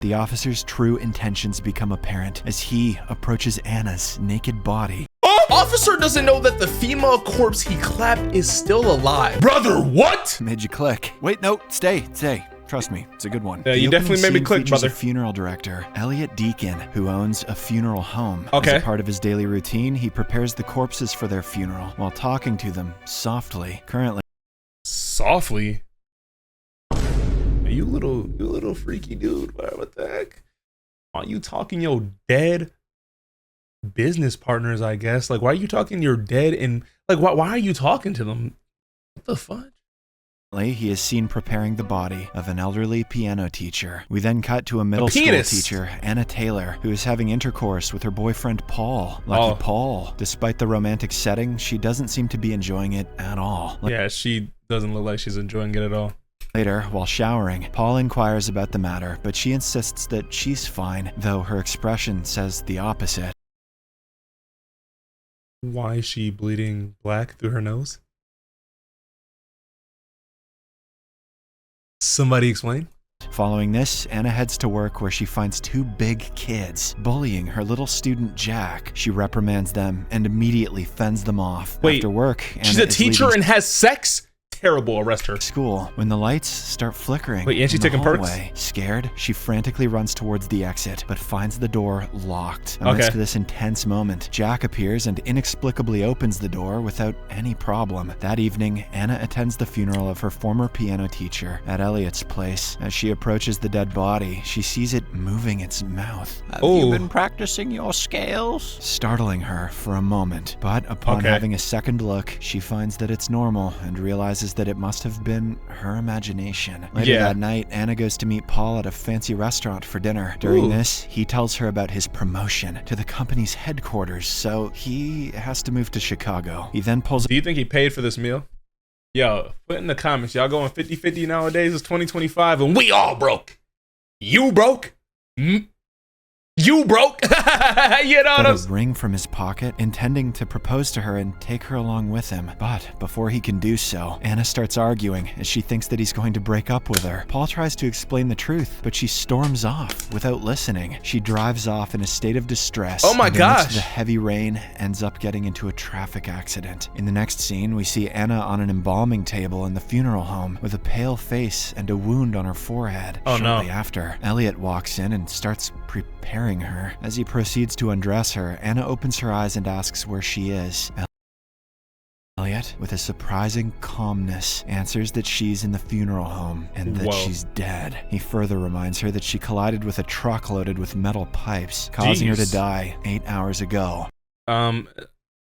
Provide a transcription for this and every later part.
The officer's true intentions become apparent as he approaches Anna's naked body. Oh, officer doesn't know that the female corpse he clapped is still alive. Brother, what? Made you click. Wait, no, stay. Trust me, it's a good one. Yeah, you definitely made me click, brother. A funeral director, Elliot Deacon, who owns a funeral home. Okay. As a part of his daily routine, he prepares the corpses for their funeral while talking to them softly. Currently. Softly? You little freaky dude. What the heck? Are you talking your dead business partners, I guess? Like, why are you talking to your dead and like why are you talking to them? What the fuck? He is seen preparing the body of an elderly piano teacher. We then cut to a middle school teacher, Anna Taylor, who is having intercourse with her boyfriend, Paul. Lucky Paul. Despite the romantic setting, she doesn't seem to be enjoying it at all. Yeah, she doesn't look like she's enjoying it at all. Later, while showering, Paul inquires about the matter, but she insists that she's fine, though her expression says the opposite. Why is she bleeding black through her nose? Somebody explain? Following this, Anna heads to work where she finds two big kids bullying her little student Jack. She reprimands them and immediately fends them off. Wait, after work, she's a teacher and has sex? Terrible, arrest her. School. When the lights start flickering. Wait, ain't she taking perks? Scared, she frantically runs towards the exit, but finds the door locked. Amidst this intense moment, Jack appears and inexplicably opens the door without any problem. That evening, Anna attends the funeral of her former piano teacher at Elliot's place. As she approaches the dead body, she sees it moving its mouth. Have you been practicing your scales? Startling her for a moment, but upon having a second look, she finds that it's normal and realizes that it must have been her imagination. Later that night, Anna goes to meet Paul at a fancy restaurant for dinner. During this, he tells her about his promotion to the company's headquarters, so he has to move to Chicago. He then pulls... Do you think he paid for this meal? Yo, put in the comments. Y'all going 50-50 nowadays? It's 2025 and we all broke. You broke? You broke? You know what I'm saying? A ring from his pocket, intending to propose to her and take her along with him. But before he can do so, Anna starts arguing as she thinks that he's going to break up with her. Paul tries to explain the truth, but she storms off without listening. She drives off in a state of distress. Oh my gosh! The heavy rain ends up getting into a traffic accident. In the next scene, we see Anna on an embalming table in the funeral home with a pale face and a wound on her forehead. Shortly after, Elliot walks in and starts preparing her. As he proceeds to undress her, Anna opens her eyes and asks where she is. Elliot, with a surprising calmness, answers that she's in the funeral home and that she's dead. He further reminds her that she collided with a truck loaded with metal pipes, causing her to die 8 hours ago.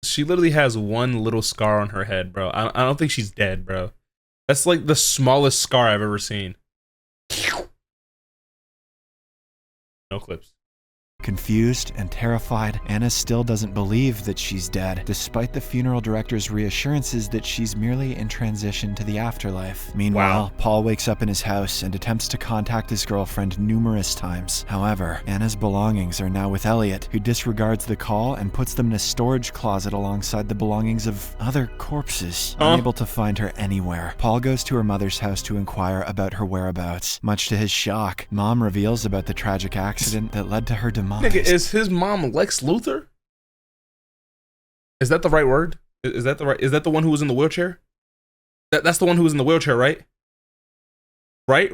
She literally has one little scar on her head, bro. I don't think she's dead, bro. That's like the smallest scar I've ever seen. No clips. Confused and terrified, Anna still doesn't believe that she's dead, despite the funeral director's reassurances that she's merely in transition to the afterlife. Meanwhile, Paul wakes up in his house and attempts to contact his girlfriend numerous times. However, Anna's belongings are now with Elliot, who disregards the call and puts them in a storage closet alongside the belongings of other corpses. Unable to find her anywhere, Paul goes to her mother's house to inquire about her whereabouts. Much to his shock, Mom reveals about the tragic accident that led to her demise. Nigga, is his mom Lex Luthor? Is that the right word? Is that the one who was in the wheelchair? That's the one who was in the wheelchair, right? Right?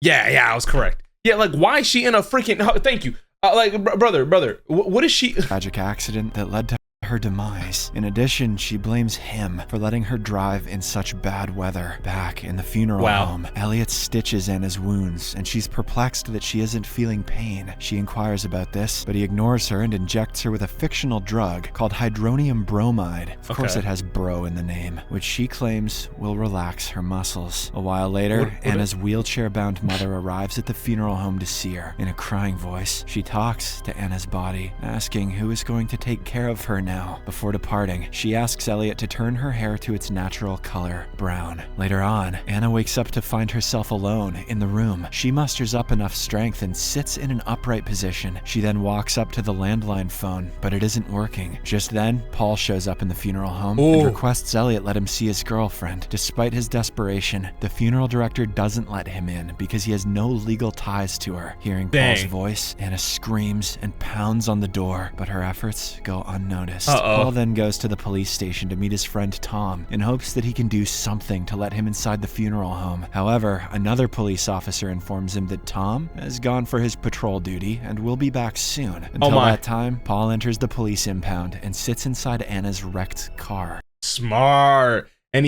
Yeah, I was correct. Yeah, like why is she in a freaking? Thank you. Like brother, what is she? Tragic accident that led to her demise. In addition, she blames him for letting her drive in such bad weather. Back in the funeral home, Elliot stitches Anna's wounds, and she's perplexed that she isn't feeling pain. She inquires about this, but he ignores her and injects her with a fictional drug called hydronium bromide. Of course it has bro in the name, which she claims will relax her muscles. A while later, Anna's wheelchair-bound mother arrives at the funeral home to see her. In a crying voice, she talks to Anna's body, asking who is going to take care of her now. now. Before departing, she asks Elliot to turn her hair to its natural color, brown. Later on, Anna wakes up to find herself alone in the room. She musters up enough strength and sits in an upright position. She then walks up to the landline phone, but it isn't working. Just then, Paul shows up in the funeral home and requests Elliot let him see his girlfriend. Despite his desperation, the funeral director doesn't let him in because he has no legal ties to her. Hearing Paul's voice, Anna screams and pounds on the door, but her efforts go unnoticed. Paul then goes to the police station to meet his friend Tom in hopes that he can do something to let him inside the funeral home. However, another police officer informs him that Tom has gone for his patrol duty and will be back soon. Until that time, Paul enters the police impound and sits inside Anna's wrecked car. Smart. And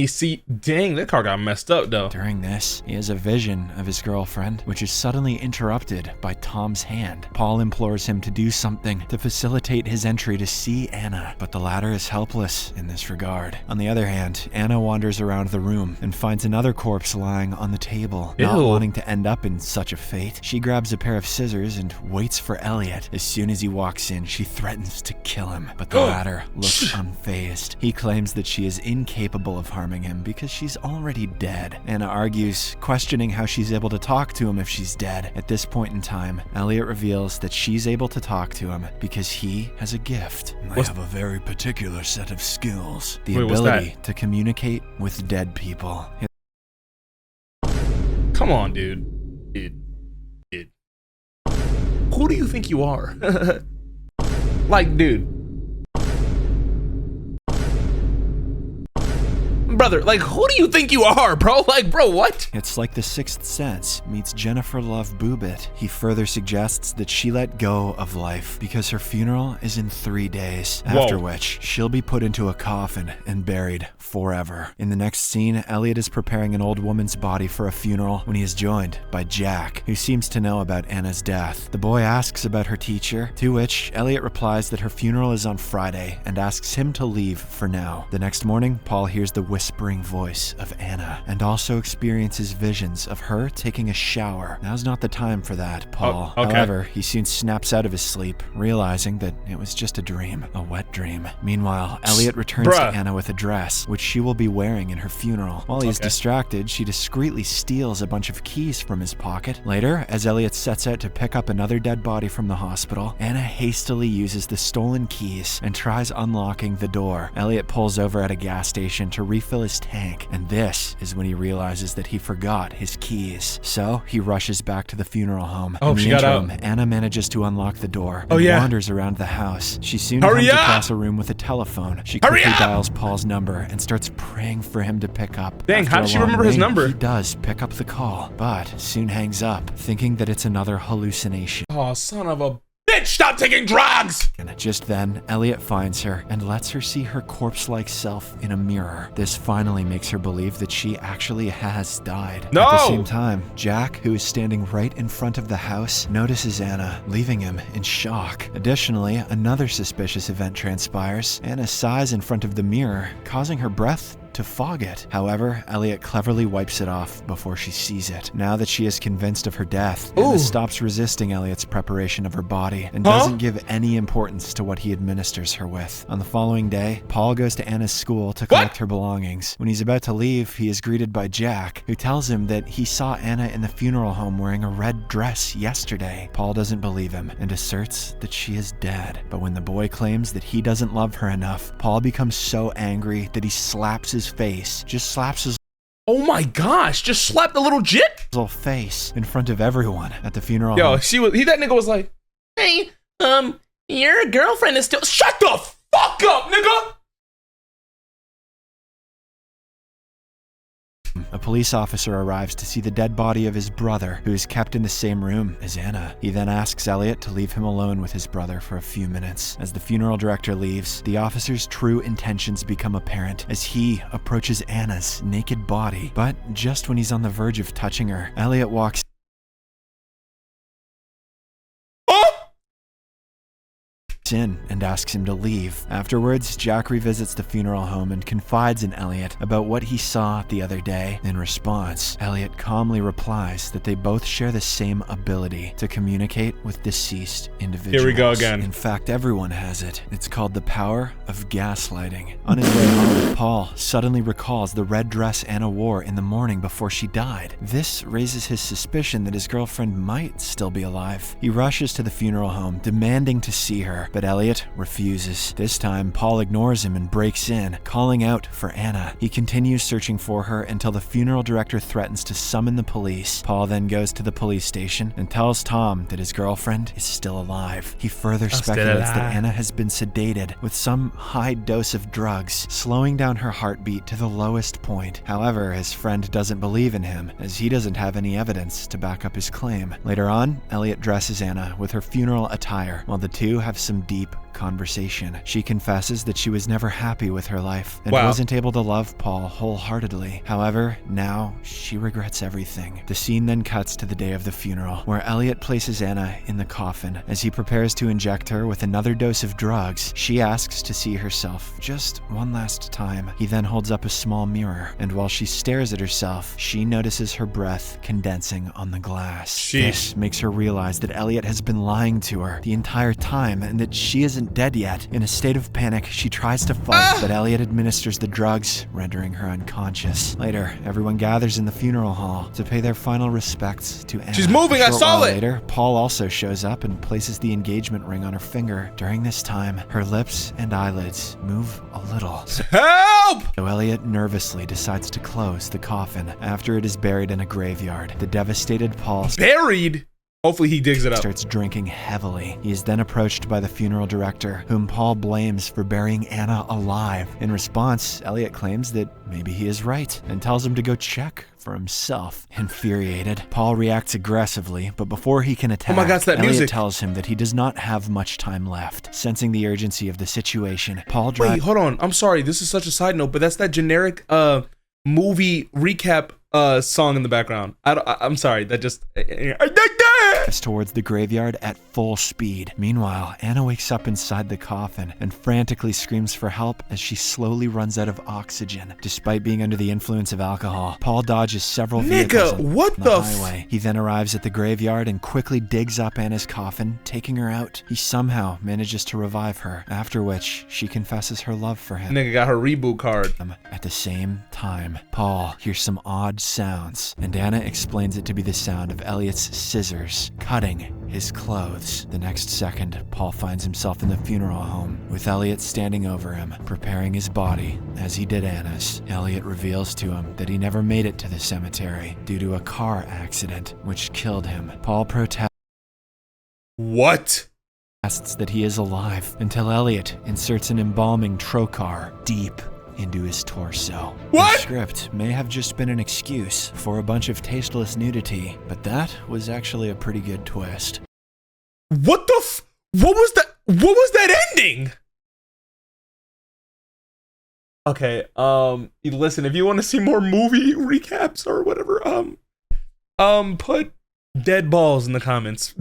dang, that car got messed up though. During this, he has a vision of his girlfriend, which is suddenly interrupted by Tom's hand. Paul implores him to do something to facilitate his entry to see Anna, but the latter is helpless in this regard. On the other hand, Anna wanders around the room and finds another corpse lying on the table. Not wanting to end up in such a fate, she grabs a pair of scissors and waits for Elliot. As soon as he walks in, she threatens to kill him, but the latter looks unfazed. He claims that she is incapable of harming him because she's already dead. Anna argues, questioning how she's able to talk to him if she's dead. At this point in time, Elliot reveals that she's able to talk to him because he has a gift. I have a very particular set of skills. The ability to communicate with dead people. Come on, dude. Dude. Who do you think you are? Like, dude. Brother, like, who do you think you are, bro? Like, bro, what? It's like The Sixth Sense meets Jennifer Love Boobitt. He further suggests that she let go of life because her funeral is in 3 days, after which she'll be put into a coffin and buried forever. In the next scene, Elliot is preparing an old woman's body for a funeral when he is joined by Jack, who seems to know about Anna's death. The boy asks about her teacher, to which Elliot replies that her funeral is on Friday and asks him to leave for now. The next morning, Paul hears the whispering voice of Anna and also experiences visions of her taking a shower. Now's not the time for that, Paul. However, he soon snaps out of his sleep, realizing that it was just a dream, a wet dream. Meanwhile, Elliot returns to Anna with a dress, which she will be wearing in her funeral. While he's distracted, she discreetly steals a bunch of keys from his pocket. Later, as Elliot sets out to pick up another dead body from the hospital, Anna hastily uses the stolen keys and tries unlocking the door. Elliot pulls over at a gas station to refill his tank, and this is when he realizes that he forgot his keys. So he rushes back to the funeral home. In the interim, Anna manages to unlock the door and wanders around the house. She soon comes across a room with a telephone. She quickly dials Paul's number and starts praying for him to pick up. Dang, how does she remember his number? He does pick up the call, but soon hangs up, thinking that it's another hallucination. Oh, son of a bitch, stop taking drugs! And just then, Elliot finds her and lets her see her corpse-like self in a mirror. This finally makes her believe that she actually has died. At the same time, Jack, who is standing right in front of the house, notices Anna, leaving him in shock. Additionally, another suspicious event transpires. Anna sighs in front of the mirror, causing her breath to fog it. However, Elliot cleverly wipes it off before she sees it. Now that she is convinced of her death, Anna stops resisting Elliot's preparation of her body and doesn't give any importance to what he administers her with. On the following day, Paul goes to Anna's school to collect her belongings. When he's about to leave, he is greeted by Jack, who tells him that he saw Anna in the funeral home wearing a red dress yesterday. Paul doesn't believe him and asserts that she is dead. But when the boy claims that he doesn't love her enough, Paul becomes so angry that he slaps his face. Just slaps his Oh my gosh, just slapped the little jit face in front of everyone at the funeral. Yo, that nigga was like, hey, your girlfriend is still. Shut the fuck up, nigga! A police officer arrives to see the dead body of his brother, who is kept in the same room as Anna. He then asks Elliot to leave him alone with his brother for a few minutes. As the funeral director leaves, the officer's true intentions become apparent as he approaches Anna's naked body. But just when he's on the verge of touching her, Elliot walks walks in and asks him to leave. Afterwards, Jack revisits the funeral home and confides in Elliot about what he saw the other day. In response, Elliot calmly replies that they both share the same ability to communicate with deceased individuals. Here we go again. In fact, everyone has it. It's called the power of gaslighting. On his way home, Paul suddenly recalls the red dress Anna wore in the morning before she died. This raises his suspicion that his girlfriend might still be alive. He rushes to the funeral home, demanding to see her, but Elliot refuses. This time, Paul ignores him and breaks in, calling out for Anna. He continues searching for her until the funeral director threatens to summon the police. Paul then goes to the police station and tells Tom that his girlfriend is still alive. He further speculates that Anna has been sedated with some high dose of drugs, slowing down her heartbeat to the lowest point. However, his friend doesn't believe in him, as he doesn't have any evidence to back up his claim. Later on, Elliot dresses Anna with her funeral attire, while the two have some deep conversation. She confesses that she was never happy with her life and wasn't able to love Paul wholeheartedly. However, now she regrets everything. The scene then cuts to the day of the funeral, where Elliot places Anna in the coffin. As he prepares to inject her with another dose of drugs, she asks to see herself just one last time. He then holds up a small mirror, and while she stares at herself, she notices her breath condensing on the glass. This makes her realize that Elliot has been lying to her the entire time and that she isn't dead yet. In a state of panic, she tries to fight, but Elliot administers the drugs, rendering her unconscious. Later, everyone gathers in the funeral hall to pay their final respects to Anna. She's moving, I saw it! Later, Paul also shows up and places the engagement ring on her finger. During this time, her lips and eyelids move a little. Help! So Elliot nervously decides to close the coffin after it is buried in a graveyard. The devastated Paul buried? Hopefully he digs it up. Starts drinking heavily. He is then approached by the funeral director, whom Paul blames for burying Anna alive. In response, Elliot claims that maybe he is right and tells him to go check for himself. Infuriated, Paul reacts aggressively, but before he can attack, Elliot tells him that he does not have much time left. Sensing the urgency of the situation, Paul Wait, hold on. I'm sorry. This is such a side note, but that's that generic movie recap song in the background. I'm sorry. That just towards the graveyard at full speed. Meanwhile, Anna wakes up inside the coffin and frantically screams for help as she slowly runs out of oxygen. Despite being under the influence of alcohol, Paul dodges several vehicles on the highway. He then arrives at the graveyard and quickly digs up Anna's coffin, taking her out. He somehow manages to revive her, after which she confesses her love for him. Nigga got her reboot card. At the same time, Paul hears some odd sounds, and Anna explains it to be the sound of Elliot's scissors cutting his clothes. The next second, Paul finds himself in the funeral home, with Elliot standing over him, preparing his body as he did Anna's. Elliot reveals to him that he never made it to the cemetery due to a car accident, which killed him. Paul protests that he is alive until Elliot inserts an embalming trocar deep into his torso. What? The script may have just been an excuse for a bunch of tasteless nudity, but that was actually a pretty good twist. What the what was that ending? Okay, listen, if you want to see more movie recaps or whatever, put dead balls in the comments.